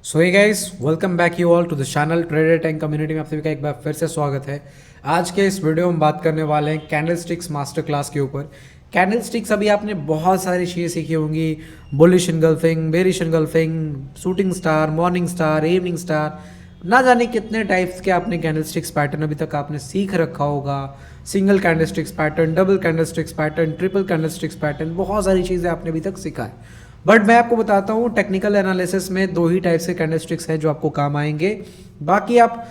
So hey guys, welcome back you all to the channel trader tank community में आप सभी का एक बार फिर से स्वागत है। आज के इस वीडियो में बात करने वाले हैं कैंडलस्टिक्स मास्टर क्लास के ऊपर। कैंडलस्टिक्स अभी आपने बहुत सारी चीज़ें सीखी होंगी, bullish engulfing, bearish engulfing, shooting star, morning star, evening star, ना जाने कितने टाइप्स के आपने कैंडलस्टिक्स पैटर्न अभी तक आपने सीख रखा होगा। Single candlesticks pattern, double candlesticks pattern, triple candlesticks pattern, बहुत सारी चीज़ें आपने अभी तक सीखा है। बट मैं आपको बताता हूँ, टेक्निकल एनालिसिस में दो ही टाइप्स के कैंडलस्टिक्स हैं जो आपको काम आएंगे। बाकी आप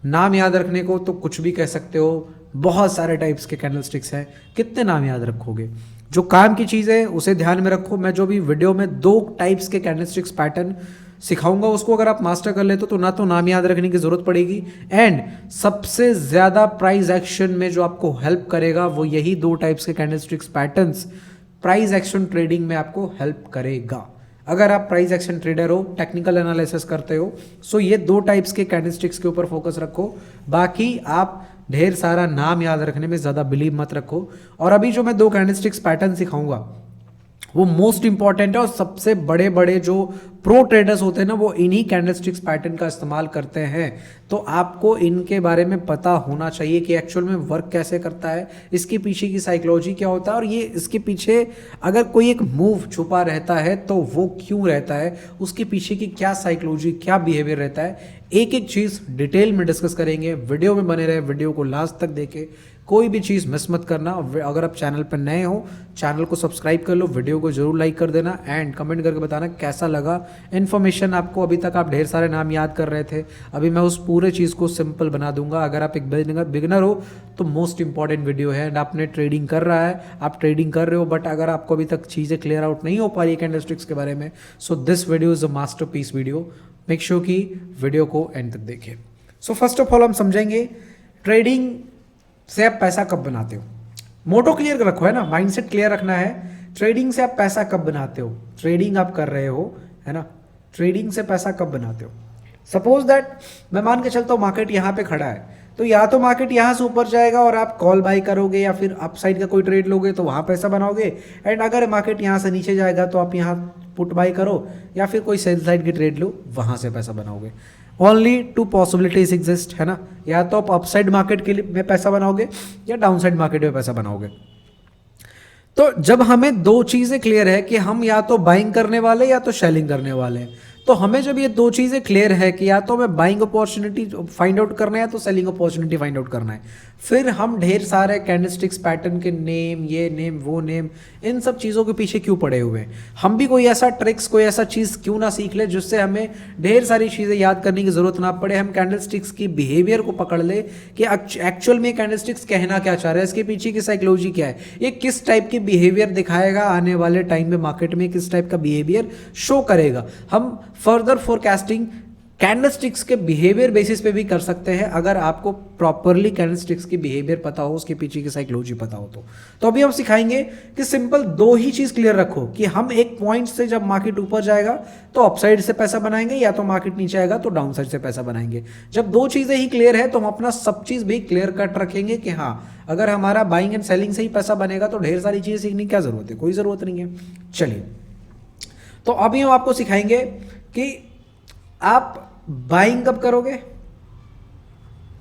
नाम याद रखने को तो कुछ भी कह सकते हो, बहुत सारे टाइप्स के कैंडलस्टिक्स हैं, कितने नाम याद रखोगे। जो काम की चीज़ है उसे ध्यान में रखो। मैं जो भी वीडियो में दो टाइप्स के कैंडलस्टिक्स पैटर्न सिखाऊंगा उसको अगर आप मास्टर कर लेते तो ना तो नाम याद रखने की जरूरत पड़ेगी, एंड सबसे ज़्यादा प्राइस एक्शन में जो आपको हेल्प करेगा वो यही दो टाइप्स के candlesticks patterns price action trading में आपको हेल्प करेगा। अगर आप प्राइस एक्शन ट्रेडर हो, टेक्निकल एनालिसिस करते हो, सो ये दो टाइप्स के कैंडलस्टिक्स के ऊपर फोकस रखो। बाकी आप ढेर सारा नाम याद रखने में ज़्यादा बिलीव मत रखो। और अभी जो मैं दो कैंडलस्टिक्स पैटर्न सिखाऊंगा वो मोस्ट इंपॉर्टेंट है, और सबसे बड़े बड़े जो प्रो ट्रेडर्स होते हैं ना वो इन्हीं कैंडलस्टिक्स पैटर्न का इस्तेमाल करते हैं। तो आपको इनके बारे में पता होना चाहिए कि एक्चुअल में वर्क कैसे करता है, इसके पीछे की साइकोलॉजी क्या होता है, और ये इसके पीछे अगर कोई एक मूव छुपा रहता है तो वो क्यों रहता है, उसके पीछे की क्या साइकोलॉजी, क्या बिहेवियर रहता है। एक एक चीज़ डिटेल में डिस्कस करेंगे। वीडियो में बने रहे, वीडियो को लास्ट तक देखे, कोई भी चीज़ मिस मत करना। अगर आप चैनल पर नए हो, चैनल को सब्सक्राइब कर लो, वीडियो को जरूर लाइक कर देना, एंड कमेंट करके बताना कैसा लगा। इन्फॉर्मेशन आपको, अभी तक आप ढेर सारे नाम याद कर रहे थे, अभी मैं उस पूरे चीज़ को सिंपल बना दूंगा। अगर आप एक बिगिनर हो तो मोस्ट इंपॉर्टेंट वीडियो है। एंड आपने ट्रेडिंग कर रहा है, आप ट्रेडिंग कर रहे हो, बट अगर आपको अभी तक चीज़ें क्लियर आउट नहीं हो पा रही है कैंडलस्टिक्स के बारे में, so this video is a masterpiece video. Make sure कि वीडियो को एंड तक देखें। सो फर्स्ट ऑफ ऑल हम समझेंगे ट्रेडिंग से आप पैसा कब बनाते हो। मोटो क्लियर रखो, है ना, माइंडसेट क्लियर रखना है। ट्रेडिंग से आप पैसा कब बनाते हो, ट्रेडिंग आप कर रहे हो, है ना, ट्रेडिंग से पैसा कब बनाते हो। सपोज दैट मैं मान के चलता हूँ मार्केट यहाँ पे खड़ा है, तो या तो मार्केट यहाँ से ऊपर जाएगा और आप कॉल बाई करोगे, या फिर अपसाइड का कोई ट्रेड लोगे तो वहाँ पैसा बनाओगे। एंड अगर मार्केट यहाँ से नीचे जाएगा तो आप यहाँ पुट बाई करो, या फिर कोई सेल साइड की ट्रेड लो, वहाँ से पैसा बनाओगे। ओनली टू पॉसिबिलिटीज एग्जिस्ट, है ना, या तो आप अपसाइड मार्केट के लिए में पैसा बनाओगे या डाउनसाइड मार्केट में पैसा बनाओगे। तो जब हमें दो चीज़ें क्लियर है कि हम या तो बाइंग करने वाले या तो सेलिंग करने वाले हैं, तो हमें जब ये दो चीज़ें क्लियर है कि या तो हमें बाइंग अपॉर्चुनिटी फाइंड आउट करना है या तो सेलिंग अपॉर्चुनिटी फाइंड आउट करना है, फिर हम ढेर सारे कैंडलस्टिक्स पैटर्न के नेम, ये नेम, वो नेम, इन सब चीज़ों के पीछे क्यों पड़े हुए हैं। हम भी कोई ऐसा ट्रिक्स, कोई ऐसा चीज़ क्यों ना सीख ले जिससे हमें ढेर सारी चीज़ें याद करने की ज़रूरत ना पड़े। हम कैंडलस्टिक्स की बिहेवियर को पकड़ ले कि एक्चुअल में कैंडलस्टिक्स कहना क्या चाह रहा है, इसके पीछे की साइकोलॉजी क्या है, ये किस टाइप की बिहेवियर दिखाएगा आने वाले टाइम में मार्केट में, किस टाइप का बिहेवियर शो करेगा। हम फर्दर फोरकास्टिंग कैंडलस्टिक्स के बिहेवियर बेसिस पे भी कर सकते हैं, अगर आपको प्रॉपरली कैंडलस्टिक्स की बिहेवियर पता हो, उसके पीछे की साइकोलॉजी पता हो तो अभी हम सिखाएंगे कि सिंपल दो ही चीज क्लियर रखो कि हम एक पॉइंट से जब मार्केट ऊपर जाएगा तो अपसाइड से पैसा बनाएंगे, या तो मार्केट नीचे आएगा तो डाउन साइड से पैसा बनाएंगे। जब दो चीजें ही क्लियर है तो हम अपना सब चीज भी क्लियर कट रखेंगे कि हाँ, अगर हमारा बाइंग एंड सेलिंग से ही पैसा बनेगा तो ढेर सारी चीजें सीखने की क्या जरूरत है, कोई जरूरत नहीं है। चलिए, तो अभी हम आपको सिखाएंगे कि आप बाइंग कब करोगे।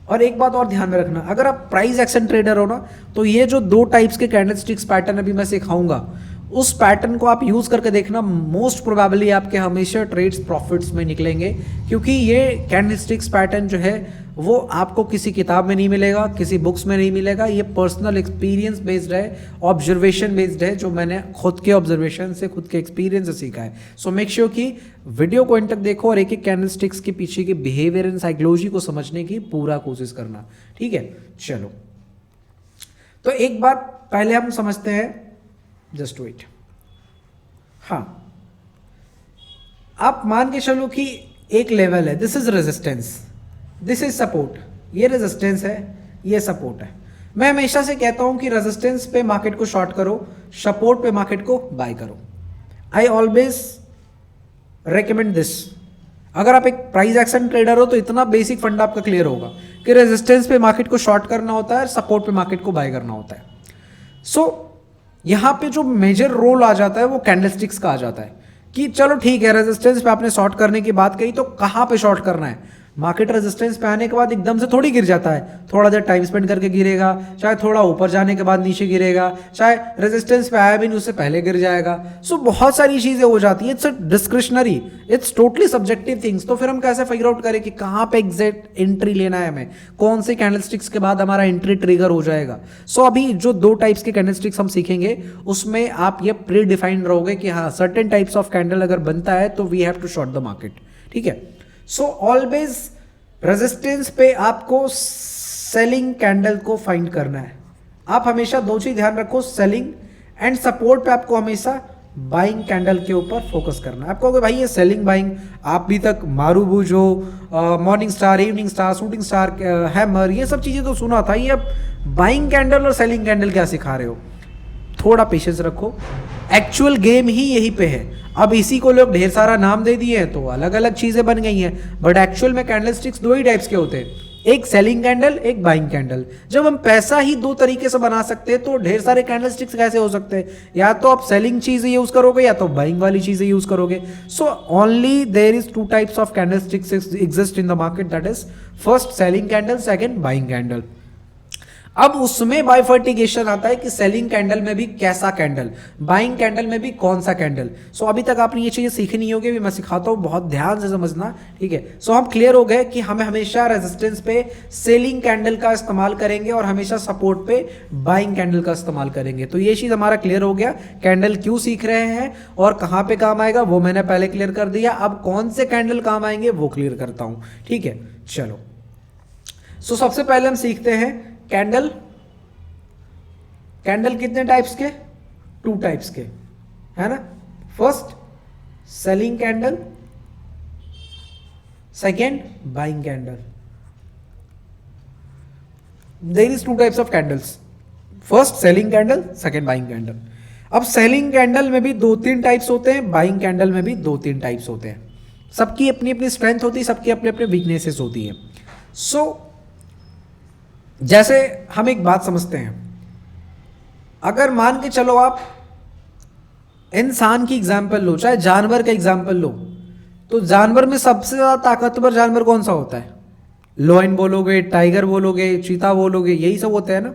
और एक बात और ध्यान में रखना, अगर आप प्राइस एक्शन ट्रेडर हो ना, तो ये जो दो टाइप्स के कैंडलस्टिक्स पैटर्न अभी मैं सिखाऊंगा, उस पैटर्न को आप यूज करके देखना, मोस्ट प्रोबेबली आपके हमेशा ट्रेड्स प्रॉफिट्स में निकलेंगे, क्योंकि ये कैंडलस्टिक्स पैटर्न जो है वो आपको किसी किताब में नहीं मिलेगा, किसी बुक्स में नहीं मिलेगा। ये पर्सनल एक्सपीरियंस बेस्ड है, ऑब्जर्वेशन बेस्ड है, जो मैंने खुद के ऑब्जर्वेशन से, खुद के एक्सपीरियंस से सीखा है। सो मेक श्योर कि वीडियो को एंड तक देखो और एक एक कैंडलस्टिक्स के पीछे के बिहेवियर एंड साइकोलॉजी को समझने की पूरा कोशिश करना, ठीक है। चलो, तो एक बात पहले हम समझते हैं, जस्ट वेट। हाँ, आप मान के चलो कि एक लेवल है, this is resistance, this is support, ये रेजिस्टेंस है, ये सपोर्ट है। मैं हमेशा से कहता हूं कि रेजिस्टेंस पे मार्केट को शॉर्ट करो, सपोर्ट पे मार्केट को बाय करो। I always recommend this. अगर आप एक प्राइस एक्शन ट्रेडर हो तो इतना बेसिक फंडा आपका क्लियर होगा कि रेजिस्टेंस पे मार्केट को शॉर्ट करना होता है, सपोर्ट पे मार्केट को बाय करना होता है। सो यहां पे जो मेजर रोल आ जाता है वो कैंडलस्टिक्स का आ जाता है कि चलो ठीक है, रेजिस्टेंस पे आपने शॉर्ट करने की बात कही, तो कहाँ पे शॉर्ट करना है? मार्केट रेजिस्टेंस पे आने के बाद एकदम से थोड़ी गिर जाता है, थोड़ा देर टाइम स्पेंड करके गिरेगा, चाहे थोड़ा ऊपर जाने के बाद नीचे गिरेगा, चाहे रेजिस्टेंस पे आया भी नहीं उससे पहले गिर जाएगा। सो बहुत सारी चीजें हो जाती है, it's discretionary, it's totally subjective things. तो फिर हम कैसे फिगर आउट करें कि कहाँ पे एग्जैक्ट एंट्री लेना है हमें, कौन से कैंडलस्टिक्स के बाद हमारा एंट्री ट्रिगर हो जाएगा। सो अभी जो 2 टाइप्स के कैंडलस्टिक्स हम सीखेंगे उसमें आप ये प्री डिफाइंड रहोगे कि हाँ सर्टेन टाइप्स ऑफ कैंडल अगर बनता है तो we have to short the market, ठीक है। सो ऑलवेज रेजिस्टेंस पे आपको सेलिंग कैंडल को फाइंड करना है। आप हमेशा 2 चीज ध्यान रखो, सेलिंग एंड सपोर्ट पे आपको हमेशा बाइंग कैंडल के ऊपर फोकस करना है। आपको भाई ये सेलिंग बाइंग, आप भी तक मारूबुजो, morning star, evening star, shooting star, hammer, ये सब चीजें तो सुना था, ये अब बाइंग कैंडल और सेलिंग कैंडल क्या सिखा रहे हो? थोड़ा पेशेंस रखो, एक्चुअल गेम ही यही पे है। अब इसी को लोग ढेर सारा नाम दे दिए हैं तो अलग अलग चीजें बन गई हैं, बट एक्चुअल में कैंडलस्टिक्स 2 ही टाइप्स के होते हैं, एक सेलिंग कैंडल, एक बाइंग कैंडल। जब हम पैसा ही 2 तरीके से बना सकते हैं तो ढेर सारे कैंडलस्टिक्स कैसे हो सकते हैं? या तो आप सेलिंग चीजें यूज करोगे या तो बाइंग वाली चीजें यूज करोगे। So only there is 2 types of candlesticks exist in the market, that is first selling candle, second buying candle. अब उसमें बाइफर्टिगेशन आता है कि सेलिंग कैंडल में भी कैसा कैंडल, बाइंग कैंडल में भी कौन सा कैंडल। सो अभी तक आपने ये चीजें सीखनी होगी, भी मैं सिखाता हूँ, बहुत ध्यान से समझना, ठीक है। सो हम क्लियर हो गए कि हमें हमेशा रेजिस्टेंस पे सेलिंग कैंडल का इस्तेमाल करेंगे और हमेशा सपोर्ट पे बाइंग कैंडल का इस्तेमाल करेंगे। तो ये चीज हमारा क्लियर हो गया, कैंडल क्यों सीख रहे हैं और कहाँ पे काम आएगा वो मैंने पहले क्लियर कर दिया। अब कौन से कैंडल काम आएंगे वो क्लियर करता हूँ, ठीक है। चलो, सो सबसे पहले हम सीखते हैं कैंडल। कैंडल कितने टाइप्स के? 2 टाइप्स के, है ना। First selling candle, second buying candle. There is 2 types of candles, first selling candle, second buying candle. अब सेलिंग कैंडल में भी 2-3 टाइप्स होते हैं, बाइंग कैंडल में भी 2-3 टाइप्स होते हैं। सबकी अपनी अपनी स्ट्रेंथ होती है, सबकी अपने अपने वीकनेसेस होती है। सो जैसे हम एक बात समझते हैं, अगर मान के चलो आप इंसान की एग्जाम्पल लो, चाहे जानवर का एग्जाम्पल लो, तो जानवर में सबसे ज्यादा ताकतवर जानवर कौन सा होता है? लायन बोलोगे, टाइगर बोलोगे, चीता बोलोगे, यही सब होते हैं ना।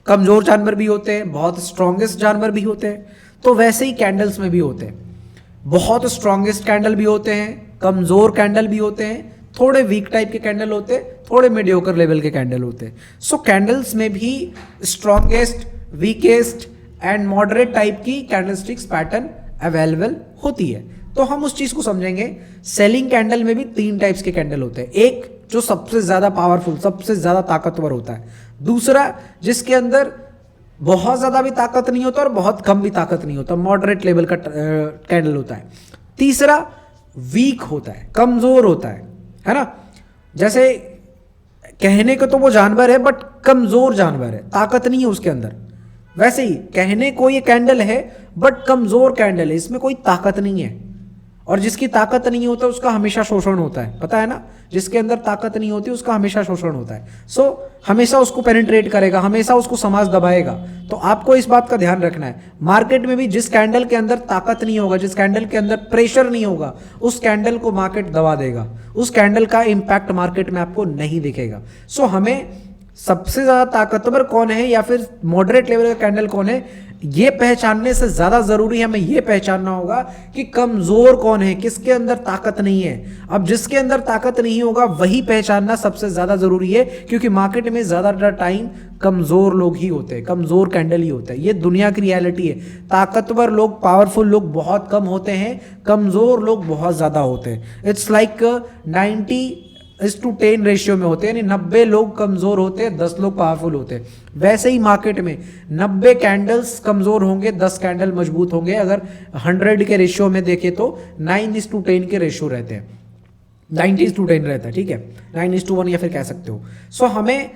कमजोर जानवर भी होते हैं, बहुत स्ट्रॉन्गेस्ट जानवर भी होते हैं। तो वैसे ही कैंडल्स में भी होते हैं, बहुत स्ट्रॉन्गेस्ट कैंडल भी होते हैं, कमजोर कैंडल भी होते हैं, थोड़े वीक टाइप के कैंडल होते हैं, थोड़े मीडियोकर लेवल के कैंडल होते हैं। सो कैंडल्स में भी strongest, weakest and moderate type की कैंडलस्टिक्स पैटर्न अवेलेबल होती है। तो हम उस चीज को समझेंगे। सेलिंग कैंडल में भी 3 टाइप्स के कैंडल होते हैं, एक जो सबसे ज्यादा पावरफुल, सबसे ज्यादा ताकतवर होता है, दूसरा जिसके अंदर बहुत ज्यादा भी ताकत नहीं होता और बहुत कम भी ताकत नहीं होता, मॉडरेट लेवल का कैंडल होता है, तीसरा वीक होता है, कमजोर होता है ना। जैसे कहने को तो वो जानवर है बट कमजोर जानवर है, ताकत नहीं है उसके अंदर। वैसे ही कहने को ये कैंडल है बट कमजोर कैंडल है, इसमें कोई ताकत नहीं है। और जिसकी ताकत नहीं होता उसका हमेशा शोषण होता है, पता है ना। जिसके अंदर ताकत नहीं होती उसका हमेशा शोषण होता है। सो हमेशा उसको पेनिट्रेट करेगा, हमेशा उसको समाज दबाएगा। तो आपको इस बात का ध्यान रखना है, मार्केट में भी जिस कैंडल के अंदर ताकत नहीं होगा, जिस कैंडल के अंदर प्रेशर नहीं होगा, उस कैंडल को मार्केट दबा देगा, उस कैंडल का इंपैक्ट मार्केट में आपको नहीं दिखेगा। सो हमें सबसे ज्यादा ताकतवर कौन है या फिर मॉडरेट लेवल का कैंडल कौन है, ये पहचानने से ज्यादा जरूरी है हमें ये पहचानना होगा कि कमजोर कौन है, किसके अंदर ताकत नहीं है। अब जिसके अंदर ताकत नहीं होगा वही पहचानना सबसे ज्यादा जरूरी है, क्योंकि मार्केट में ज्यादातर टाइम कमजोर लोग ही होते हैं, कमजोर कैंडल ही होता है। ये दुनिया की रियलिटी है। ताकतवर लोग, पावरफुल लोग बहुत कम होते हैं, कमजोर लोग बहुत ज्यादा होते हैं। इट्स लाइक 90:10 रेशियो में होते हैं, यानी 90 लोग कमजोर होते हैं, 10 लोग पावरफुल होते हैं। वैसे ही मार्केट में 90 कैंडल्स कमजोर होंगे, 10 कैंडल मजबूत होंगे। अगर 100 के रेशियो में देखें तो 9:10 के रेशियो रहते हैं, 90:10 रहता है, ठीक है, 9:1 या फिर कह सकते हो। सो हमें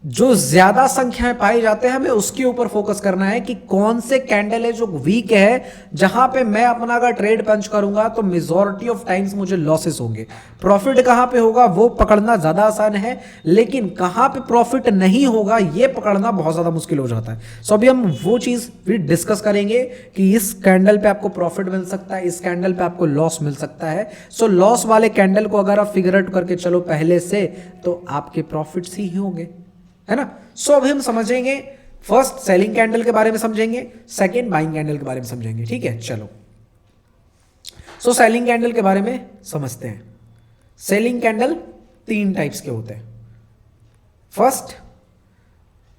जो ज्यादा संख्या में पाए जाते हैं हमें उसके ऊपर फोकस करना है कि कौन से कैंडल है जो वीक है, जहां पे मैं अपना अगर ट्रेड पंच करूंगा तो मेजॉरिटी ऑफ टाइम्स मुझे लॉसेस होंगे। प्रॉफिट कहां पे होगा वो पकड़ना ज्यादा आसान है, लेकिन कहां पे प्रॉफिट नहीं होगा ये पकड़ना बहुत ज्यादा मुश्किल हो जाता है। सो अभी हम वो चीज भी डिस्कस करेंगे कि इस कैंडल पे आपको प्रॉफिट मिल सकता है, इस कैंडल पे आपको लॉस मिल सकता है। सो लॉस वाले कैंडल को अगर आप फिगर आउट करके चलो पहले से, तो आपके प्रॉफिट्स ही होंगे, है ना। सो अभी हम समझेंगे, फर्स्ट सेलिंग कैंडल के बारे में समझेंगे, सेकंड बाइंग कैंडल के बारे में समझेंगे, ठीक है। चलो सो सेलिंग कैंडल के बारे में समझते हैं। सेलिंग कैंडल तीन टाइप्स के होते हैं। फर्स्ट,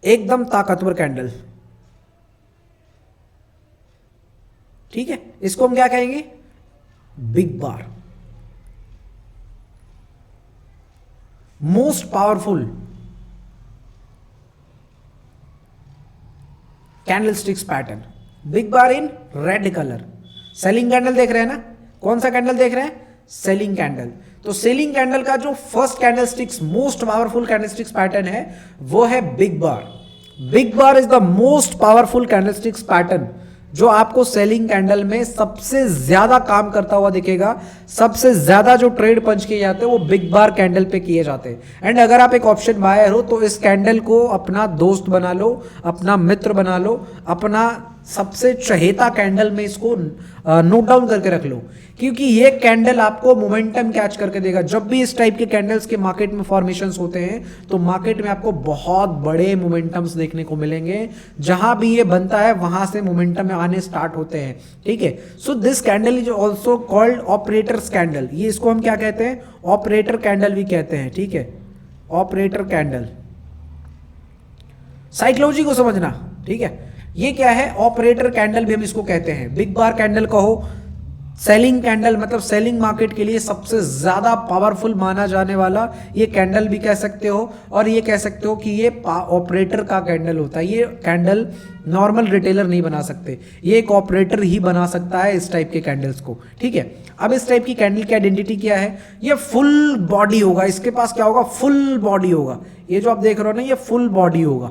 एकदम ताकतवर कैंडल, ठीक है, इसको हम क्या कहेंगे, big bar, most powerful candlesticks pattern, big bar in red colour. Selling candle देख रहे हैं ना, कौन सा कैंडल देख रहे हैं, सेलिंग कैंडल। तो सेलिंग कैंडल का जो first candlesticks most powerful candlesticks pattern है वो है big bar. Big bar is the most powerful candlesticks pattern जो आपको सेलिंग कैंडल में सबसे ज्यादा काम करता हुआ दिखेगा। सबसे ज्यादा जो ट्रेड पंच किए जाते हैं वो बिग बार कैंडल पे किए जाते हैं। एंड अगर आप एक ऑप्शन बायर हो तो इस कैंडल को अपना दोस्त बना लो, अपना मित्र बना लो, अपना सबसे चहेता कैंडल में इसको नोट डाउन करके रख लो, क्योंकि ये कैंडल आपको मोमेंटम कैच करके देगा। जब भी इस टाइप के कैंडल्स के मार्केट में फॉर्मेशंस होते हैं तो मार्केट में आपको बहुत बड़े मोमेंटम्स देखने को मिलेंगे। जहां भी ये बनता है वहां से मोमेंटम आने स्टार्ट होते हैं, ठीक है। सो this candle is also called operators candle. ये इसको हम क्या कहते हैं, ऑपरेटर कैंडल भी कहते हैं, ठीक है, ऑपरेटर कैंडल। साइकोलॉजी को समझना, ठीक है। ये क्या है, ऑपरेटर कैंडल भी हम इसको कहते हैं। बिग बार कैंडल कहो, सेलिंग कैंडल मतलब सेलिंग मार्केट के लिए सबसे ज्यादा पावरफुल माना जाने वाला ये कैंडल भी कह सकते हो, और ये कह सकते हो कि ये ऑपरेटर का कैंडल होता है। ये कैंडल नॉर्मल रिटेलर नहीं बना सकते, ये एक ऑपरेटर ही बना सकता है इस टाइप के कैंडल्स को, ठीक है। अब इस टाइप की कैंडल की आइडेंटिटी क्या है, ये फुल बॉडी होगा, इसके पास क्या होगा, फुल बॉडी होगा। ये जो आप देख रहे हो ना, ये फुल बॉडी होगा,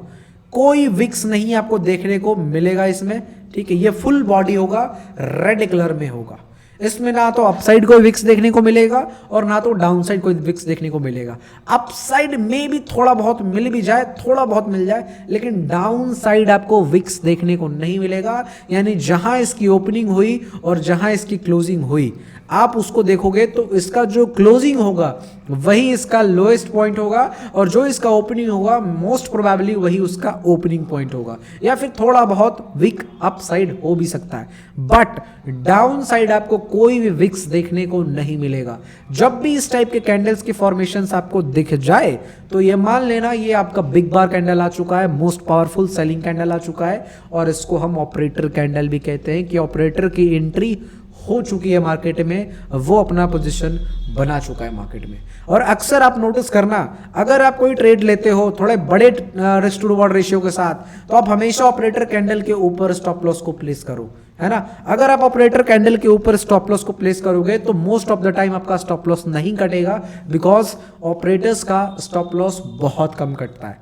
कोई विक्स नहीं आपको देखने को मिलेगा इसमें, ठीक है। ये फुल बॉडी होगा, रेड कलर में होगा। इसमें ना तो अपसाइड कोई विक्स देखने को मिलेगा और ना तो डाउनसाइड कोई विक्स देखने को मिलेगा। अपसाइड में भी थोड़ा बहुत मिल भी जाए, थोड़ा बहुत मिल जाए, लेकिन डाउन साइड आपको विक्स देखने को नहीं मिलेगा। यानी जहां इसकी ओपनिंग हुई और जहां इसकी क्लोजिंग हुई, आप उसको देखोगे तो इसका जो क्लोजिंग होगा वही इसका लोएस्ट पॉइंट होगा, और जो इसका ओपनिंग होगा मोस्ट प्रोबेबली वही उसका ओपनिंग पॉइंट होगा, या फिर थोड़ा बहुत विक अप साइड हो भी सकता है, बट डाउन साइड आपको कोई भी विक्स देखने को नहीं मिलेगा। जब भी इस टाइप के कैंडल्स की फॉर्मेशंस आपको दिख जाए तो ये मान लेना ये आपका बिग बार कैंडल आ चुका है, मोस्ट पावरफुल सेलिंग कैंडल आ चुका है, और इसको हम ऑपरेटर कैंडल भी कहते हैं कि ऑपरेटर की एंट्री हो चुकी है मार्केट में, वो अपना पोजीशन बना चुका है मार्केट में। और अक्सर आप नोटिस करना, अगर आप कोई ट्रेड लेते हो थोड़े बड़े रिस्क टू रिवॉर्ड रेशियो के साथ, तो आप हमेशा ऑपरेटर कैंडल के ऊपर स्टॉप लॉस को प्लेस करो, है ना। अगर आप ऑपरेटर कैंडल के ऊपर स्टॉप लॉस को प्लेस करोगे तो मोस्ट ऑफ द टाइम आपका स्टॉप लॉस नहीं कटेगा, बिकॉज ऑपरेटर्स का स्टॉप लॉस बहुत कम कटता है।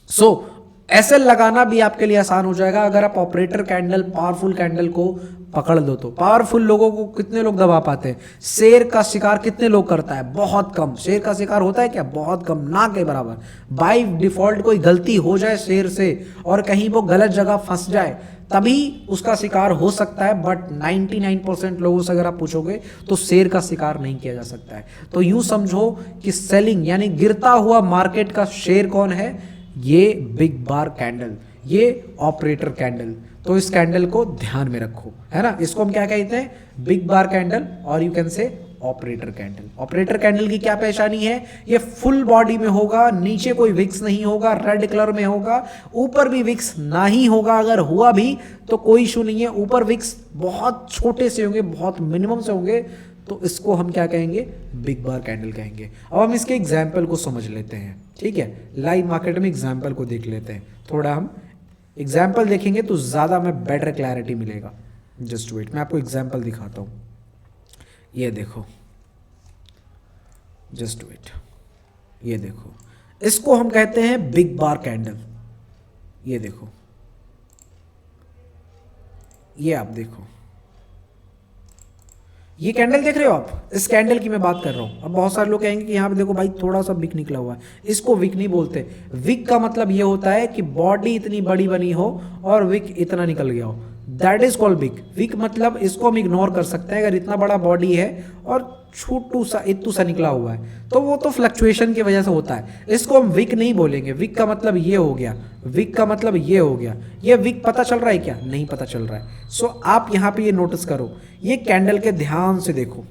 सो एसएल लगाना भी आपके लिए आसान हो जाएगा अगर आप ऑपरेटर कैंडल, पावरफुल कैंडल को पकड़ लो तो। पावरफुल लोगों को कितने लोग दबा पाते हैं, शेर का शिकार कितने लोग करता है, बहुत कम। शेर का शिकार होता है क्या, बहुत कम, ना के बराबर। बाय डिफॉल्ट कोई गलती हो जाए शेर से और कहीं वो गलत जगह फंस जाए तभी उसका शिकार हो सकता है, बट 99% लोगों से अगर आप पूछोगे तो शेर का शिकार नहीं किया जा सकता है। तो यूं समझो कि सेलिंग यानी गिरता हुआ मार्केट का शेर कौन है, ये बिग बार कैंडल, ये ऑपरेटर कैंडल। तो इस कैंडल को ध्यान में रखो, है ना। इसको हम क्या कहते हैं, बिग बार कैंडल, और you can say operator candle. Operator candle की क्या पहचानी है, ये फुल बॉडी में होगा, नीचे कोई विक्स नहीं होगा, रेड कलर में होगा, ऊपर भी विक्स ना ही होगा, अगर हुआ भी तो कोई इशू नहीं है, ऊपर विक्स बहुत छोटे से होंगे, बहुत मिनिमम से होंगे, तो इसको हम क्या कहेंगे, बिग बार कैंडल कहेंगे। अब हम इसके एग्जाम्पल को समझ लेते हैं, ठीक है। लाइव मार्केट में एग्जाम्पल को देख लेते हैं, थोड़ा हम एग्जाम्पल देखेंगे तो ज़्यादा हमें बेटर क्लैरिटी मिलेगा। जस्ट वेट, मैं आपको एग्जाम्पल दिखाता हूँ, ये देखो, जस्ट वेट, ये देखो, इसको हम कहते हैं बिग बार कैंडल। ये देखो, ये आप देखो, ये कैंडल देख रहे हो आप, इस कैंडल की मैं बात कर रहा हूं। अब बहुत सारे लोग कहेंगे कि यहाँ पे देखो भाई थोड़ा सा विक निकला हुआ है, इसको विक नहीं बोलते। विक का मतलब ये होता है कि बॉडी इतनी बड़ी बनी हो और विक इतना निकल गया हो, that is called wick. Wick मतलब इसको हम इग्नोर कर सकते हैं, अगर इतना बड़ा बॉडी है और छोटू सा इतू सा निकला हुआ है तो वो तो फ्लक्चुएशन की वजह से होता है, इसको हम विक नहीं बोलेंगे। विक का मतलब ये हो गया, विक का मतलब ये हो गया। ये विक पता चल रहा है क्या? नहीं पता चल रहा है। सो आप यहां पे ये नोटिस करो, ये कैंडल के ध्यान से देखो,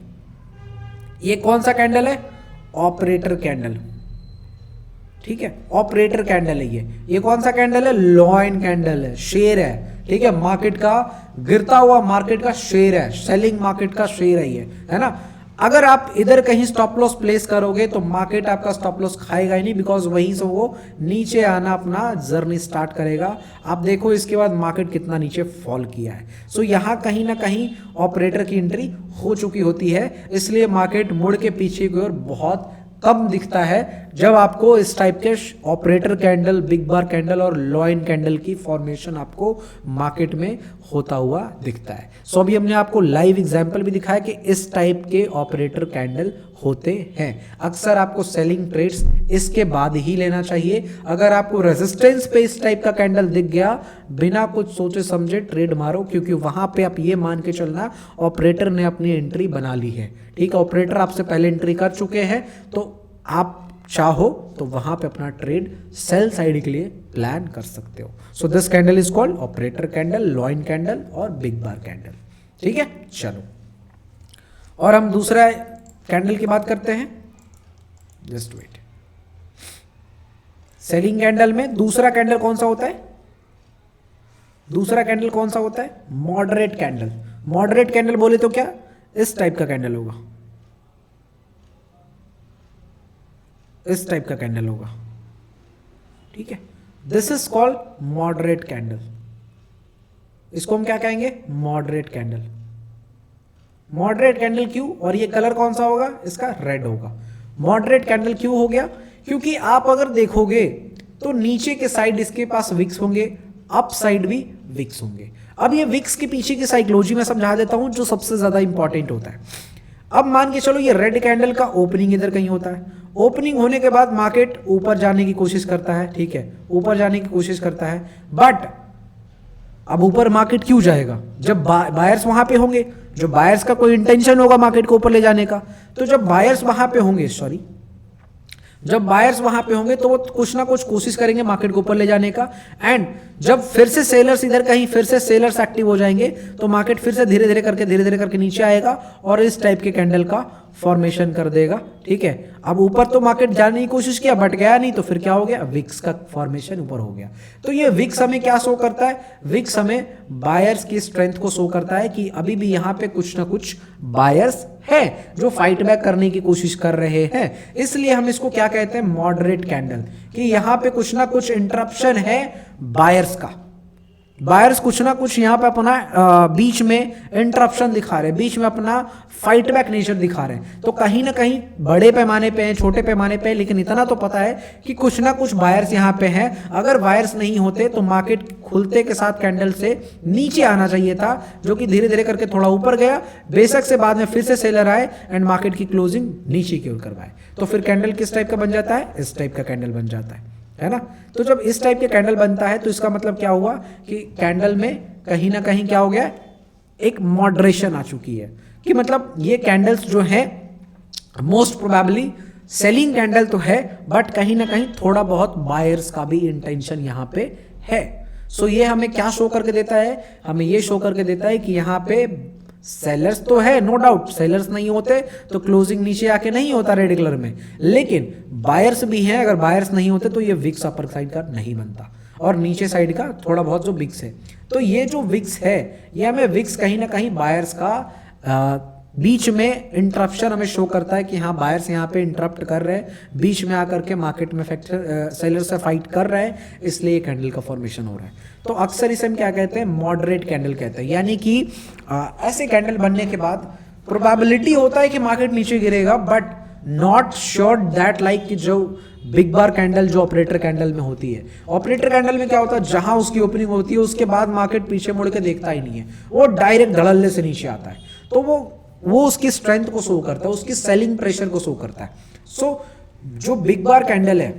ये कौन सा कैंडल है? ऑपरेटर कैंडल, ठीक है, ऑपरेटर कैंडल है ये कौन सा कैंडल है? लॉइन कैंडल है, शेयर है, ठीक है, मार्केट का गिरता हुआ मार्केट का शेयर है, सेलिंग मार्केट का शेयर है ये, है ना। अगर आप इधर कहीं स्टॉप लॉस प्लेस करोगे तो मार्केट आपका स्टॉप लॉस खाएगा ही नहीं, बिकॉज वहीं से वो नीचे आना अपना जर्नी स्टार्ट करेगा। आप देखो इसके बाद मार्केट कितना नीचे फॉल किया है। सो यहां कहीं ना कहीं ऑपरेटर की एंट्री हो चुकी होती है, इसलिए मार्केट मुड़ के पीछे की ओर बहुत कम दिखता है जब आपको इस टाइप के operator candle, big bar candle और लॉइन कैंडल की फॉर्मेशन आपको मार्केट में होता हुआ दिखता है। सो अभी हमने आपको लाइव एग्जांपल भी दिखाया कि इस टाइप के ऑपरेटर कैंडल होते हैं। अक्सर आपको सेलिंग ट्रेड्स इसके बाद ही लेना चाहिए। अगर आपको रेजिस्टेंस पे इस टाइप का कैंडल दिख गया, बिना कुछ सोचे समझे ट्रेड मारो, क्योंकि वहां पे आप ये मान के चलना ऑपरेटर ने अपनी एंट्री बना ली है, ठीक है। ऑपरेटर आपसे पहले एंट्री कर चुके हैं, तो आप चाहो तो वहां पे अपना ट्रेड सेल साइड के लिए प्लान कर सकते हो। So this candle is called operator candle, lion candle और बिग बार कैंडल, ठीक है। चलो, और हम दूसरा कैंडल की बात करते हैं, जस्ट वेट। सेलिंग कैंडल में दूसरा कैंडल कौन सा होता है? दूसरा कैंडल कौन सा होता है? Moderate candle. मॉडरेट कैंडल बोले तो क्या? इस टाइप का कैंडल होगा, इस टाइप का कैंडल होगा, ठीक है। This is called moderate candle. इसको हम क्या कहेंगे? Moderate candle. मॉडरेट कैंडल क्यों? और ये कलर कौन सा होगा? इसका रेड होगा। मॉडरेट कैंडल क्यों हो गया? क्योंकि आप अगर देखोगे तो नीचे के साइड इसके पास विक्स होंगे, अप साइड भी विक्स होंगे। अब ये विक्स के पीछे की साइकोलॉजी में समझा देता हूं, जो सबसे ज्यादा इंपॉर्टेंट होता है। अब मान के चलो ये रेड कैंडल का ओपनिंग इधर कहीं होता है, ओपनिंग होने के बाद मार्केट ऊपर जाने की कोशिश करता है, ठीक है, ऊपर जाने की कोशिश करता है। बट अब ऊपर मार्केट क्यों जाएगा? जब बायर्स वहां पे होंगे, जो बायर्स का कोई इंटेंशन होगा मार्केट को ऊपर ले जाने का। तो जब बायर्स वहां पे होंगे, जब बायर्स वहां पे होंगे तो वो कुछ ना कुछ कोशिश करेंगे मार्केट को ऊपर ले जाने का। एंड जब फिर से सेलर्स इधर कहीं फिर से सेलर्स एक्टिव हो जाएंगे तो मार्केट फिर से धीरे धीरे करके नीचे आएगा और इस टाइप के कैंडल का फॉर्मेशन कर देगा, ठीक है। अब ऊपर तो मार्केट जाने की कोशिश किया बट गया नहीं, तो फिर क्या हो गया? विक्स का फॉर्मेशन ऊपर हो गया। तो ये विक्स हमें क्या शो करता है? विक्स हमें बायर्स की स्ट्रेंथ को शो करता है कि अभी भी यहां पे कुछ ना कुछ बायर्स है जो फाइट बैक करने की कोशिश कर रहे हैं। इसलिए हम इसको क्या कहते हैं? मॉडरेट कैंडल, कि यहां पे कुछ ना कुछ इंटरप्शन है बायर्स का। बायर्स कुछ ना कुछ यहां पे अपना बीच में इंटरप्शन दिखा रहे हैं, बीच में अपना फाइट बैक नेचर दिखा रहे हैं। तो कहीं ना कहीं बड़े पैमाने पे हैं, छोटे पैमाने पे, लेकिन इतना तो पता है कि कुछ ना कुछ बायर्स यहां पे हैं। अगर बायर्स नहीं होते तो मार्केट खुलते के साथ कैंडल से नीचे आना चाहिए था, जो कि धीरे धीरे करके थोड़ा ऊपर गया, बेशक से बाद में फिर से सेलर आए एंड मार्केट की क्लोजिंग नीचे की ओर करवाए। तो फिर कैंडल किस टाइप का बन जाता है? इस टाइप का कैंडल बन जाता है ना। तो जब इस टाइप के कैंडल बनता है तो इसका मतलब क्या हुआ कि कैंडल में कहीं ना कहीं क्या हो गया? एक मॉडरेशन आ चुकी है, कि मतलब ये कैंडल्स जो है मोस्ट प्रोबेबली सेलिंग कैंडल तो है, बट कहीं ना कहीं थोड़ा बहुत बायर्स का भी इंटेंशन यहां पे है। सो ये हमें क्या शो करके देता है? हमें ये शो करके देता है कि यहां पे सेलर्स तो है, नो डाउट, सेलर्स नहीं होते तो क्लोजिंग नीचे आके नहीं होता रेड कलर में, लेकिन बायर्स भी हैं। अगर बायर्स नहीं होते तो ये विक्स अपर साइड का नहीं बनता और नीचे साइड का थोड़ा बहुत जो विक्स है। तो ये जो विक्स है, ये हमें विक्स कहीं ना कहीं बायर्स का बीच में इंटरप्शन हमें शो करता है कि हाँ बायर्स यहाँ पे इंटरप्ट कर रहे हैं, बीच में आकर के मार्केट में सेलर से फाइट कर रहे हैं, इसलिए कैंडल का फॉर्मेशन हो रहा है। तो अक्सर इसे हम क्या कहते हैं? मॉडरेट कैंडल कहते हैं। यानी कि ऐसे कैंडल बनने के बाद प्रोबेबिलिटी होता है कि मार्केट नीचे गिरेगा, but not sure that like कि जो बिग बार कैंडल जो ऑपरेटर कैंडल में होती है, ऑपरेटर कैंडल में क्या होता है, जहां उसकी ओपनिंग होती है उसके बाद मार्केट पीछे मुड़ के देखता ही नहीं है, वो डायरेक्ट धड़ल्ले से नीचे आता है। तो वो उसकी स्ट्रेंथ को शो करता है, उसकी सेलिंग प्रेशर को शो करता है। सो जो बिग बार कैंडल है,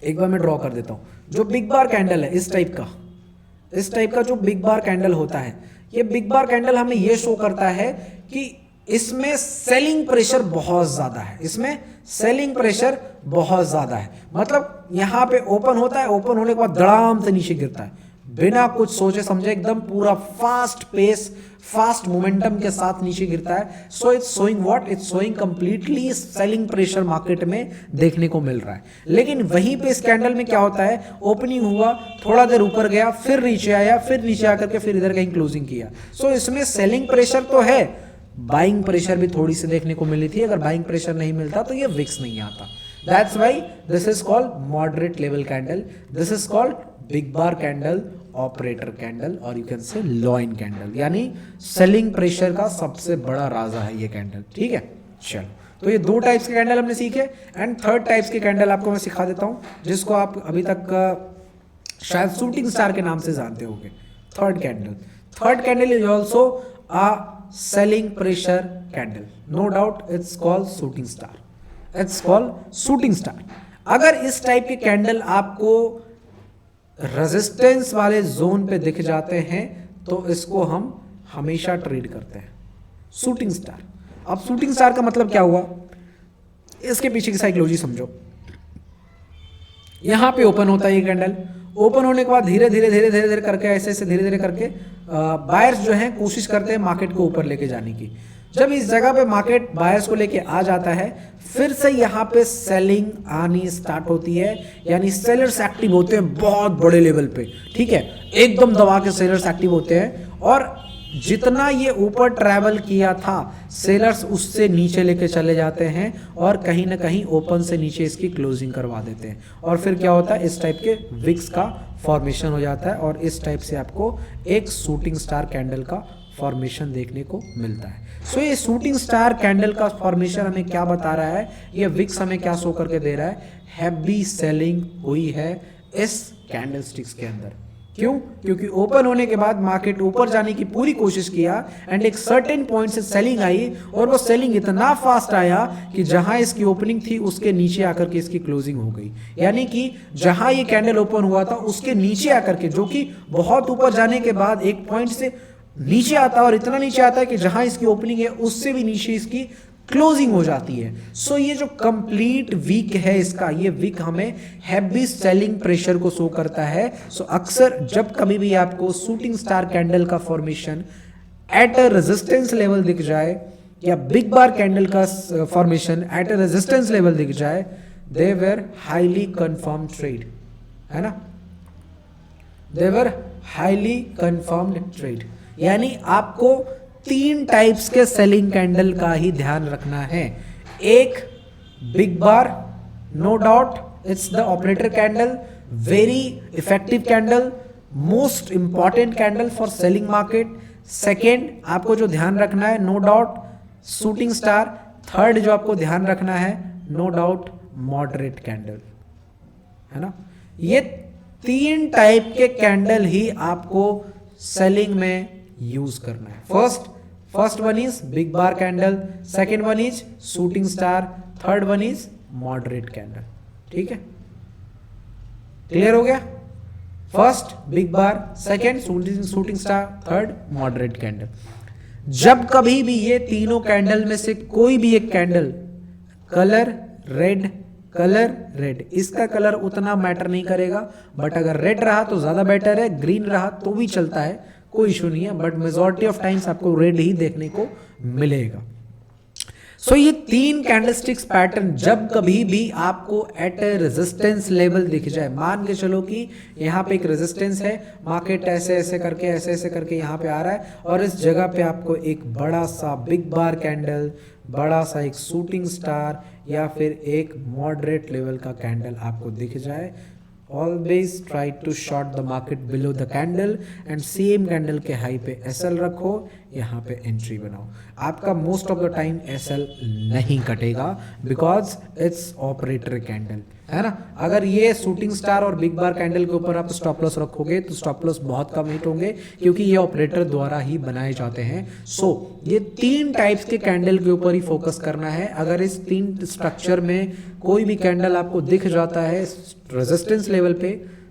एक बार मैं ड्रॉ कर देता हूं, जो बिग बार कैंडल है इस टाइप का जो बिग बार कैंडल होता है, ये बिग बार कैंडल हमें ये शो करता है कि इसमें सेलिंग प्रेशर बहुत ज्यादा है, इसमें सेलिंग प्रेशर बहुत ज्यादा है। मतलब यहां पे ओपन होता है, ओपन होने के बाद धड़ाम से नीचे गिरता है, बिना कुछ सोचे समझे एकदम पूरा फास्ट पेस, फास्ट मोमेंटम के साथ नीचे गिरता है। So it's showing what, it's showing completely selling pressure market में देखने को मिल रहा है। लेकिन वहीं पे इस कैंडल में क्या होता है, ओपनिंग हुआ, थोड़ा देर ऊपर गया, फिर नीचे आया, फिर नीचे आकर के फिर इधर कहीं क्लोजिंग किया। सो इसमें सेलिंग प्रेशर तो है, बाइंग प्रेशर भी थोड़ी सी देखने को मिली थी। अगर बाइंग प्रेशर नहीं मिलता तो ये विक्स नहीं आता। That's why this is called moderate level candle. This is called big bar candle, operator candle, और you can say loin candle, यानी सेलिंग प्रेशर का सबसे बड़ा राजा है ये कैंडल। ठीक है, चलो, तो ये दो टाइप्स के कैंडल हमने सीखे, एंड थर्ड टाइप्स के कैंडल आपको मैं सिखा देता हूँ, जिसको आप अभी तक शायद शूटिंग स्टार के नाम से जानते होंगे। Third candle is also a selling pressure candle, no doubt it's called shooting star, it's called shooting star. अगर इस टाइप के कैंडल आपको रेजिस्टेंस वाले जोन पे दिख जाते हैं तो इसको हम हमेशा ट्रेड करते हैं, शूटिंग स्टार। अब शूटिंग स्टार का मतलब क्या हुआ, इसके पीछे की साइकोलॉजी समझो। यहां पे ओपन होता है ये कैंडल, ओपन होने के बाद धीरे धीरे करके ऐसे धीरे धीरे करके बायर्स जो हैं कोशिश करते हैं मार्केट को ऊपर लेके जाने की। जब इस जगह पे मार्केट बायर्स को लेके आ जाता है, फिर से यहाँ पे सेलिंग आनी स्टार्ट होती है, यानी सेलर्स एक्टिव होते हैं बहुत बड़े लेवल पे। ठीक है, एकदम दबा के सेलर्स एक्टिव होते हैं, और जितना ये ऊपर ट्रैवल किया था सेलर्स उससे नीचे लेके चले जाते हैं, और कहीं ना कहीं ओपन से नीचे इसकी क्लोजिंग करवा देते हैं। और फिर क्या होता है, इस टाइप के विक्स का फॉर्मेशन हो जाता है, और इस टाइप से आपको एक शूटिंग स्टार कैंडल का फॉर्मेशन देखने को मिलता है। सो ये शूटिंग स्टार कैंडल का फॉर्मेशन हमें क्या बता रहा है, ये विक्स हमें क्या शो करके दे रहा है, हैवी सेलिंग हुई है इस कैंडल स्टिक्स के अंदर। क्यों? क्योंकि ओपन होने के बाद मार्केट ऊपर जाने की पूरी कोशिश किया, एंड एक सर्टेन पॉइंट से सेलिंग आई, और वो सेलिंग इतना फास्ट आया कि जहां इसकी ओपनिंग थी उसके नीचे आकर के इसकी क्लोजिंग हो गई। यानी कि जहां ये कैंडल ओपन हुआ था उसके नीचे आकर के, जो कि बहुत ऊपर जाने के बाद एक पॉइंट से नीचे आता है, और इतना नीचे आता है कि जहां इसकी ओपनिंग है उससे भी नीचे इसकी क्लोजिंग हो जाती है। सो ये जो कंप्लीट वीक है इसका, ये वीक हमें हैवी सेलिंग प्रेशर को शो करता है। सो अक्सर जब कभी भी आपको शूटिंग स्टार कैंडल का formation at a resistance level दिख जाए, या बिग बार कैंडल का formation at a resistance level दिख जाए, they were highly confirm trade, है ना, they were highly confirmed trade. यानी आपको तीन टाइप्स के सेलिंग कैंडल का ही ध्यान रखना है। एक big bar, no doubt it's the operator candle, very effective candle, most important candle for selling market. Second आपको जो ध्यान रखना है, no doubt shooting star. Third जो आपको ध्यान रखना है, नो डाउट मॉडरेट कैंडल, है ना। ये तीन टाइप के कैंडल ही आपको सेलिंग में यूज करना है। First one is big bar candle, second one is shooting star, third one is moderate candle. ठीक है, क्लियर हो गया। First big bar, second shooting star, third moderate candle. जब कभी भी ये तीनों कैंडल में से कोई भी एक कैंडल कलर रेड, इसका कलर उतना मैटर नहीं करेगा, बट अगर रेड रहा तो ज्यादा बेटर है, ग्रीन रहा तो भी चलता है, कोई इशू नहीं है, बट मेजॉरिटी ऑफ टाइम्स आपको रेड ही देखने को मिलेगा। सो ये तीन कैंडलस्टिक्स पैटर्न जब कभी भी आपको एट ए रेजिस्टेंस लेवल दिख जाए, मान के चलो कि यहाँ पे एक रेजिस्टेंस है, मार्केट ऐसे ऐसे करके यहाँ पे आ रहा है, और इस जगह पे आपको एक बड़ा सा बिग बार कैंडल, बड़ा सा एक शूटिंग स्टार, या फिर एक मॉडरेट लेवल का कैंडल आपको दिख जाए, always try to short the market below the candle and same candle के हाई पे एसएल रखो, यहाँ पे एंट्री बनाओ। आपका most of the time SL नहीं कटेगा बिकॉज इट्स ऑपरेटर कैंडल, है ना। अगर ये शूटिंग स्टार और बिग बार कैंडल के ऊपर आप स्टॉप लॉस रखोगे तो स्टॉप लॉस बहुत कम हिट होंगे क्योंकि ये ऑपरेटर द्वारा ही बनाए जाते हैं। सो ये 3 टाइप्स के कैंडल के ऊपर ही फोकस करना है। अगर इस 3 स्ट्रक्चर में कोई भी कैंडल आपको दिख जाता है रेजिस्टेंस लेवल पे,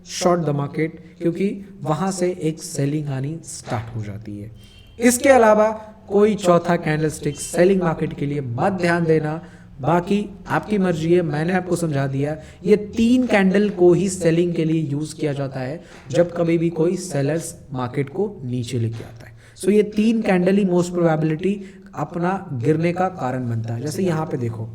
शॉर्ट द मार्केट, क्योंकि वहां से एक सेलिंग आनी स्टार्ट हो जाती है। इसके अलावा कोई चौथा कैंडलस्टिक सेलिंग मार्केट के लिए मत ध्यान देना, बाकी आपकी मर्जी है। मैंने आपको समझा दिया, ये 3 कैंडल को ही सेलिंग के लिए यूज किया जाता है जब कभी भी कोई सेलर्स मार्केट को नीचे लेके आता है। सो ये 3 कैंडल ही मोस्ट प्रोबेबिलिटी अपना गिरने का कारण बनता है। जैसे यहाँ पे देखो,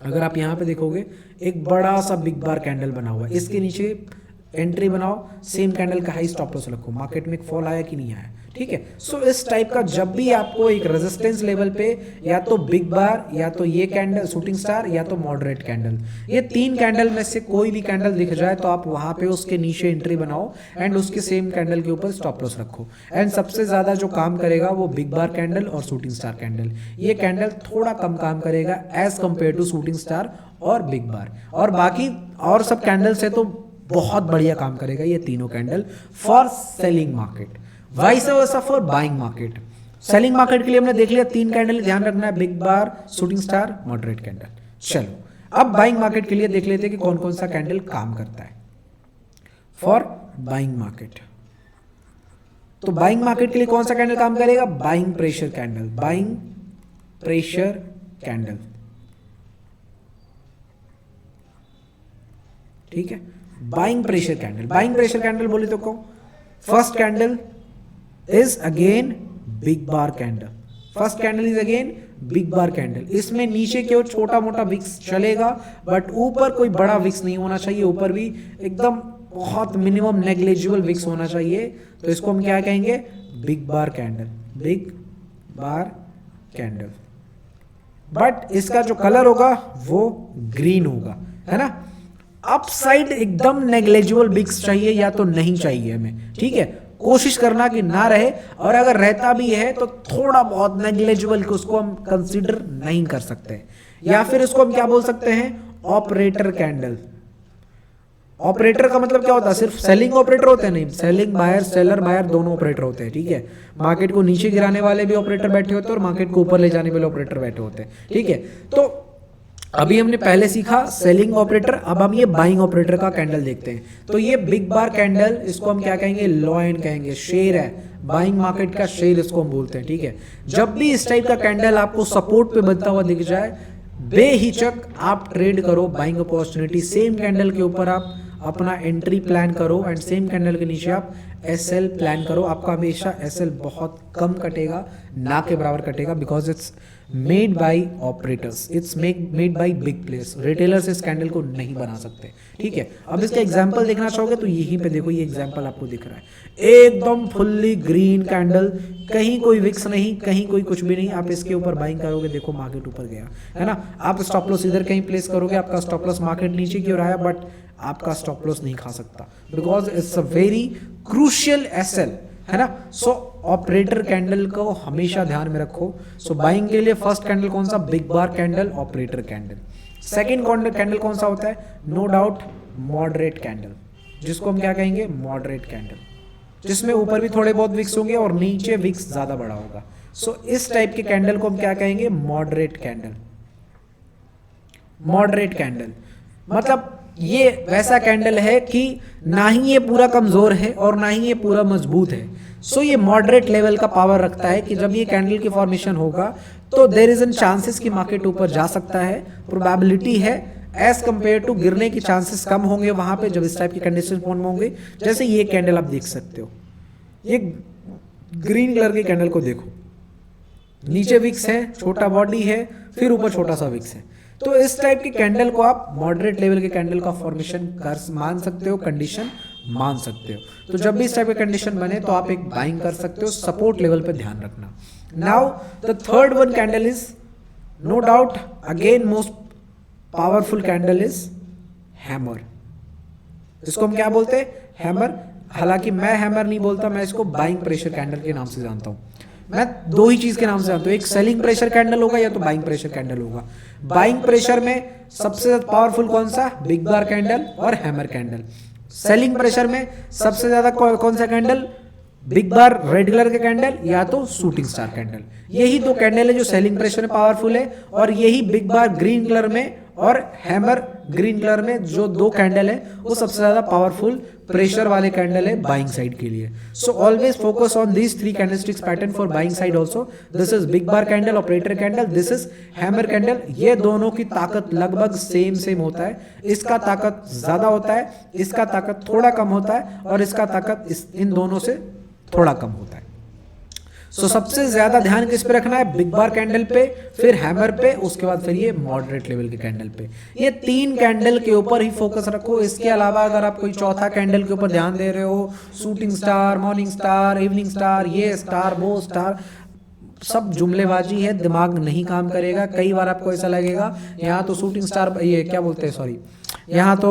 अगर आप यहाँ पे देखोगे एक बड़ा सा बिग बार कैंडल बना हुआ है, इसके नीचे एंट्री बनाओ, सेम कैंडल का हाई स्टॉप लॉस रखो, मार्केट में एक फॉल आया कि नहीं आया, ठीक है। सो इस टाइप का जब भी आपको एक रेजिस्टेंस लेवल पे या तो बिग बार या तो ये कैंडल शूटिंग स्टार या तो मॉडरेट कैंडल, ये 3 कैंडल में से कोई भी कैंडल दिख जाए तो आप वहां पे उसके नीचे एंट्री बनाओ एंड उसके सेम कैंडल के ऊपर स्टॉप लॉस रखो। एंड सबसे ज्यादा जो काम करेगा वो बिग बार कैंडल और शूटिंग स्टार कैंडल, ये कैंडल थोड़ा कम काम करेगा as compare to shooting star और बिग बार, और बाकी और सब कैंडल से तो बहुत बढ़िया काम करेगा ये तीनों candle for selling market. Vice versa for buying market. Selling market के लिए हमने देख लिया 3 कैंडल ध्यान रखना है, बिग बार, शूटिंग स्टार, मॉडरेट कैंडल। चलो अब बाइंग मार्केट के लिए देख लेते हैं कि कौन कौन सा कैंडल काम करता है फॉर बाइंग मार्केट। तो बाइंग मार्केट के लिए कौन सा कैंडल काम करेगा? Buying pressure candle, buying pressure candle, ठीक है। Buying pressure candle, buying pressure candle बोले तो कौन? First candle is again big bar candle, first candle is again big bar candle. इसमें नीचे की ओर छोटा मोटा विक्स चलेगा बट ऊपर कोई बड़ा विक्स नहीं होना चाहिए, ऊपर भी एकदम बहुत मिनिमम नेग्लिजिबल विक्स होना चाहिए। तो इसको हम क्या कहेंगे? Big bar candle, big bar candle. But इसका जो कलर होगा वो ग्रीन होगा, है ना। अपसाइड एकदम नेग्लिजिबल विक्स चाहिए या तो नहीं चाहिए हमें, ठीक है। कोशिश करना कि ना रहे, और अगर रहता भी है तो थोड़ा बहुत नेग्लिजिबल, उसको हम कंसीडर नहीं कर सकते। या फिर इसको हम क्या बोल सकते हैं? Operator candle. ऑपरेटर का मतलब क्या होता है? सिर्फ सेलिंग ऑपरेटर होते हैं? नहीं, सेलिंग बायर, सेलर बायर दोनों ऑपरेटर होते हैं, ठीक है। मार्केट को नीचे गिराने वाले भी ऑपरेटर बैठे होते हैं और मार्केट को ऊपर ले जाने वाले ऑपरेटर बैठे होते हैं, ठीक है। तो अभी हमने पहले सीखा सेलिंग ऑपरेटर, अब हम ये बाइंग ऑपरेटर का कैंडल देखते हैं। तो ये बिग बार कैंडल, इसको हम क्या कहेंगे? लॉयन कहेंगे, शेर है, बाइंग मार्केट का शेर इसको हम बोलते हैं, ठीक है। जब भी इस टाइप का कैंडल आपको सपोर्ट पे बनता हुआ दिख जाए, बेहिचक आप ट्रेड करो बाइंग अपॉर्चुनिटी। सेम कैंडल के ऊपर आप अपना एंट्री प्लान करो एंड सेम कैंडल के नीचे आप एसएल प्लान करो। आपका हमेशा एसएल बहुत कम कटेगा, ना के बराबर कटेगा, because it's made by operators, it's made by big players. Retailers इस कैंडल को नहीं बना सकते, ठीक है। अब इसका एग्जांपल देखना चाहोगे तो यहीं पे देखो, ये एग्जांपल आपको दिख रहा है, एकदम फुल्ली ग्रीन कैंडल, कहीं कोई विक्स नहीं, कहीं कोई कुछ भी नहीं। आप इसके ऊपर बाइंग करोगे, देखो मार्केट ऊपर गया, है ना। आप स्टॉप लॉस इधर कहीं प्लेस करोगे, आपका स्टॉप लॉस मार्केट नीचे की ओर आया, बट आपका स्टॉप लॉस नहीं खा सकता, because it's a very crucial SL, है ना। सो ऑपरेटर कैंडल को हमेशा ध्यान में रखो। सो बाइंग के लिए फर्स्ट कैंडल कौन सा? Big bar candle, operator candle. Second candle कौन सा होता है? नो डाउट मॉडरेट कैंडल, जिसको हम क्या कहेंगे? मॉडरेट कैंडल, जिसमें ऊपर भी थोड़े बहुत विक्स होंगे और नीचे विक्स ज्यादा बड़ा होगा। सो इस टाइप के कैंडल को हम क्या कहेंगे? Moderate candle. मॉडरेट कैंडल मतलब ये वैसा कैंडल है कि ना ही ये पूरा कमजोर है और ना ही ये पूरा मजबूत है। सो ये मॉडरेट लेवल का पावर रखता है कि जब ये कैंडल की फॉर्मेशन होगा तो देयर इज एन चांसेस कि मार्केट ऊपर जा सकता है, प्रोबेबिलिटी है, एज कंपेयर टू गिरने की चांसेस कम होंगे वहां पे जब इस टाइप की कंडीशन फॉर्म होंगे। जैसे ये कैंडल आप देख सकते हो, ये ग्रीन कलर के कैंडल को देखो, नीचे विक्स है, छोटा बॉडी है, फिर ऊपर छोटा सा विक्स है। तो इस टाइप के कैंडल को आप मॉडरेट लेवल के कैंडल का फॉर्मेशन कर मान सकते हो, कंडीशन मान सकते हो। तो जब भी इस टाइप के कंडीशन बने तो आप एक बाइंग कर सकते हो, सपोर्ट लेवल पे ध्यान रखना। Now the third one candle is no doubt again most powerful candle is hammer. इसको हम क्या बोलते हैं, हैमर। हालांकि मैं हैमर नहीं बोलता, मैं इसको बाइंग प्रेशर कैंडल के नाम से जानता हूं। मैं दो ही चीज के नाम से जानता हूं, एक सेलिंग प्रेशर कैंडल होगा या तो बाइंग प्रेशर कैंडल होगा। बाइंग प्रेशर में सबसे ज्यादा पावरफुल कौन सा, बिग बार कैंडल और हैमर कैंडल। सेलिंग प्रेशर में सबसे ज्यादा कौन सा कैंडल, बिग बार रेड कलर के कैंडल या तो शूटिंग स्टार कैंडल। यही दो कैंडल है जो सेलिंग प्रेशर में पावरफुल है, और यही बिग बार ग्रीन कलर में और हैमर ग्रीन कलर में जो दो कैंडल है वो सबसे ज्यादा पावरफुल प्रेशर वाले कैंडल है बाइंग साइड के लिए। So always focus on this three candlesticks pattern for buying side also. This is big bar candle, operator candle, this is hammer candle. ये दोनों की ताकत लगभग सेम होता है। इसका ताकत ज्यादा होता है, इसका ताकत थोड़ा कम होता है, और इसका ताकत इन दोनों से थोड़ा कम होता है। सो सबसे ज्यादा ध्यान किस पे रखना है, बिग बार कैंडल पे, फिर हैमर पे, उसके बाद फिर ये मॉडरेट लेवल के कैंडल पे। ये तीन कैंडल के ऊपर ही फोकस रखो। इसके अलावा अगर आप कोई चौथा कैंडल के ऊपर ध्यान दे रहे हो, shooting star, morning star, evening star, ये स्टार, वो स्टार, सब जुमलेबाजी है, दिमाग नहीं काम करेगा। कई बार आपको ऐसा लगेगा यहाँ तो शूटिंग स्टार, ये क्या बोलते हैं, सॉरी, यहाँ तो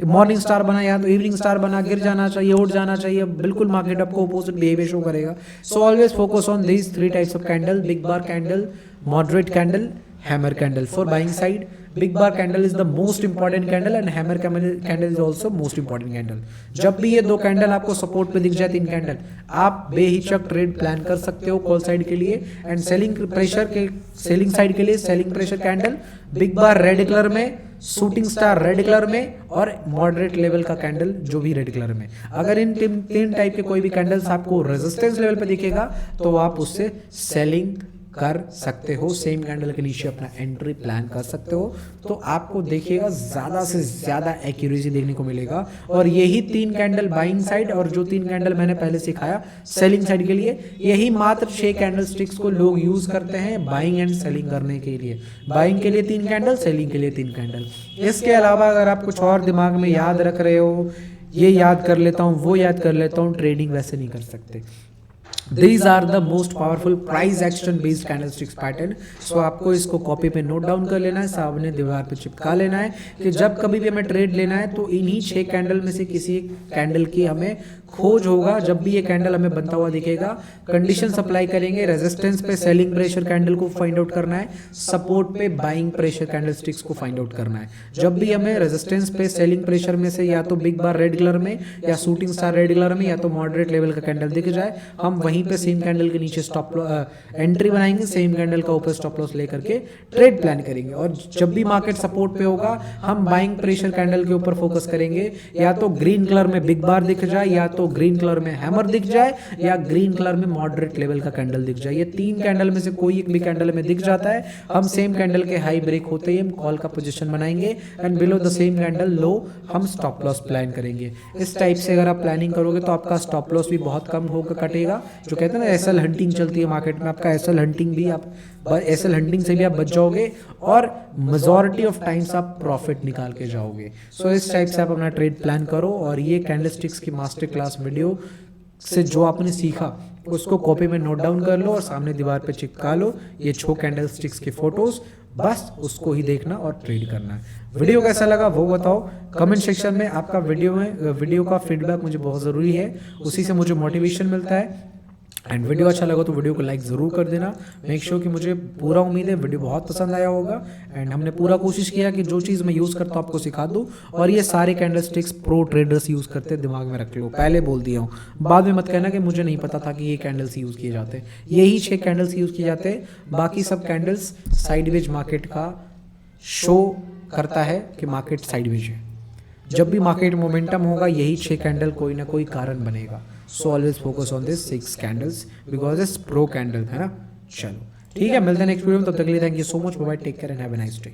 मॉर्निंग स्टार बना, यहाँ तो इवनिंग स्टार बना, गिर जाना चाहिए, उठ जाना चाहिए, बिल्कुल मार्केट आपको अपोजिट बिहेवियर शो करेगा। So always focus on these three types of candle, big bar candle, moderate candle, hammer candle for buying side. Big bar candle is the most important candle and hammer candle is also most important candle. जब भी ये दो candle आपको support पे दिख जाए, तीन candle, आप बेहिचक ट्रेड प्लान कर सकते हो कॉल साइड के लिए। एंड सेलिंग प्रेशर के, सेलिंग साइड के लिए सेलिंग प्रेशर कैंडल, बिग बार रेड कलर में, शूटिंग स्टार रेड कलर में, और मॉडरेट लेवल का कैंडल जो भी रेड कलर में। अगर इन तीन टाइप के कोई भी कैंडल्स आपको रेजिस्टेंस लेवल पे दिखेगा तो आप उससे सेलिंग कर सकते हो, सेम कैंडल के नीचे अपना एंट्री प्लान कर सकते हो। तो आपको देखिएगा ज्यादा से ज्यादा एक्यूरेसी देखने को मिलेगा। और यही तीन कैंडल बाइंग साइड, और जो तीन कैंडल मैंने पहले सिखाया सेलिंग साइड के लिए, यही मात्र 6 कैंडल स्टिक्स को लोग यूज करते हैं बाइंग एंड सेलिंग करने के लिए। बाइंग के लिए 3 कैंडल, सेलिंग के लिए 3 कैंडल। इसके अलावा अगर आप कुछ और दिमाग में याद रख रहे हो, ये याद कर लेता हूँ, वो याद कर लेता हूँ, ट्रेडिंग वैसे नहीं कर सकते। These are the most powerful price action based candlesticks pattern। सो आपको इसको कॉपी पे नोट डाउन कर लेना है, सामने दीवार पे चिपका लेना है कि जब कभी भी हमें ट्रेड लेना है तो इन्हीं 6 कैंडल में से किसी एक कैंडल की हमें खोज होगा। जब भी ये कैंडल हमें बनता हुआ दिखेगा, कंडीशन अप्लाई करेंगे। रेजिस्टेंस पे सेलिंग प्रेशर कैंडल को फाइंड आउट करना है, सपोर्ट पे बाइंग प्रेशर कैंडलस्टिक्स को फाइंड आउट करना है। जब भी हमें रेजिस्टेंस पे सेलिंग प्रेशर में से या तो बिग बार रेड कलर में, या शूटिंग स्टार रेड कलर में, या तो मॉडरेट लेवल का कैंडल दिख जाए, हम वहीं पे सेम कैंडल के नीचे स्टॉप एंट्री बनाएंगे, सेम कैंडल का ऊपर स्टॉप लॉस लेकर के ट्रेड प्लान करेंगे। और जब भी मार्केट सपोर्ट पे होगा, हम बाइंग प्रेशर कैंडल के ऊपर फोकस करेंगे। या तो ग्रीन कलर में बिग बार दिख जाए, या तो ग्रीन कलर में हैमर दिख जाए, या ग्रीन कलर में मॉडरेट लेवल का कैंडल दिख जाए। ये 3 कैंडल में से कोई एक भी कैंडल में दिख जाता है, हम सेम कैंडल के हाई ब्रेक होते ही हम कॉल का पोजीशन बनाएंगे, and below the same candle low हम स्टॉप लॉस प्लान करेंगे। इस टाइप से अगर आप प्लानिंग करोगे तो आपका स्टॉप लॉस भी बहुत कम होकर कटेगा। जो कहते हैं ना एसएल हंटिंग चलती है मार्केट में, आपका एसएल हंटिंग भी, आप एसएल हंटिंग से भी आप बच जाओगे, और मेजॉरिटी ऑफ टाइम्स आप प्रॉफिट निकाल के जाओगे। सो इस टाइप से आप अपना ट्रेड प्लान करो। और ये कैंडलस्टिक्स की मास्टर क्लास वीडियो से जो आपने सीखा उसको कॉपी में नोट डाउन कर लो और सामने दीवार पे चिपका लो ये 6 कैंडलस्टिक्स की फोटोज, बस उसको ही देखना और ट्रेड करना है। वीडियो कैसा लगा वो बताओ कमेंट सेक्शन में। आपका वीडियो का फीडबैक मुझे बहुत ज़रूरी है, उसी से मुझे मोटिवेशन मिलता है। एंड वीडियो अच्छा लगा तो वीडियो को लाइक ज़रूर कर देना। मेक श्योर कि मुझे पूरा उम्मीद है वीडियो बहुत पसंद आया होगा। एंड हमने पूरा कोशिश किया कि जो चीज़ मैं यूज़ करता हूँ आपको सिखा दूँ। और ये सारे कैंडलस्टिक्स प्रो ट्रेडर्स यूज़ करते हैं, दिमाग में रख लो, पहले बोल दिया हूँ, बाद में मत कहना कि मुझे नहीं पता था कि ये कैंडल्स यूज़ किए जाते हैं। यही 6 कैंडल्स यूज़ किए जाते हैं, बाकी सब कैंडल्स साइडवेज मार्केट का शो करता है कि मार्केट साइडवेज है। जब भी मार्केट मोमेंटम होगा यही 6 कैंडल कोई ना कोई कारण बनेगा। So always focus on this 6 candles because it's pro candle, है ना। चलो ठीक है, मिलते हैं नेक्स्ट वीडियो में, तब तक के लिए thank you so much, bye bye, take care and have a nice day.